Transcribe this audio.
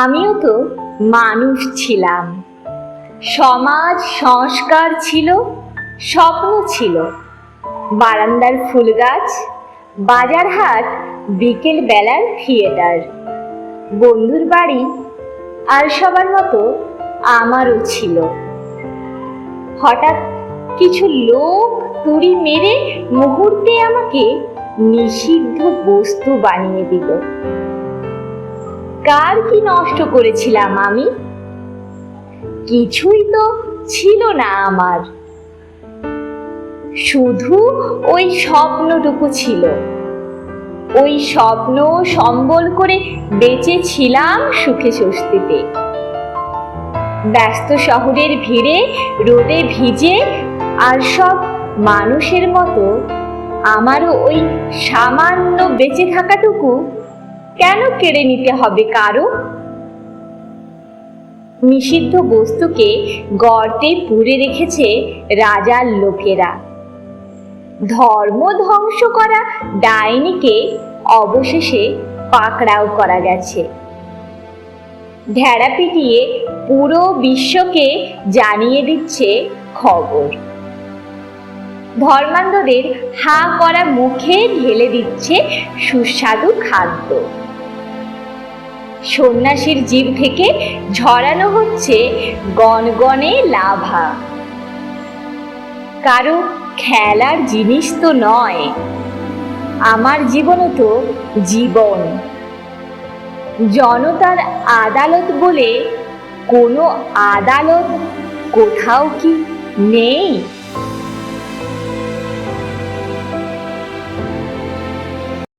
আমিও তো মানুষ ছিলাম, সমাজ সংস্কার ছিল, স্বপ্ন ছিল, বারান্দার ফুল গাছ, বাজার হাট, বিকেল বেলার থিয়েটার, বন্ধুর বাড়ি, আর সবার মতো আমারও ছিল। হঠাৎ কিছু লোক তুড়ি মেরে মুহূর্তে আমাকে নিষিদ্ধ বস্তু বানিয়ে দিল। কার কি নষ্ট করেছিলাম আমি? কিছুই তো ছিল না আমার, শুধু ওই স্বপ্নটুকু ছিল। ওই স্বপ্ন সম্বল করে বেঁচে ছিলাম সুখে স্বস্তিতে। ব্যস্ত শহরের ভিড়ে, রোদে ভিজে, আর সব মানুষের মতো আমারও ওই সামান্য বেঁচে থাকাটুকু কেন কেড়ে নিতে হবে কারো? নিষিদ্ধ বস্তুকে গর্তে পুরে রেখেছে রাজার লোকেরা। ধর্ম ধ্বংস করা ডাইনিকে অবশেষে পাকড়াও করা গেছে। ঢেড়া পিটিয়ে পুরো বিশ্বকে জানিয়ে দিচ্ছে খবর। ধর্মান্ধদের হাঁ করা মুখে ঢেলে দিচ্ছে সুস্বাদু খাদ্য। সন্ন্যাসীর জিভ থেকে ঝরানো হচ্ছে গনগনে লাভা। কারো খেলার জিনিস তো নয়, আমার জীবনও তো জীবন। জনতার আদালত বলে কোনো আদালত কোথাও কি নেই?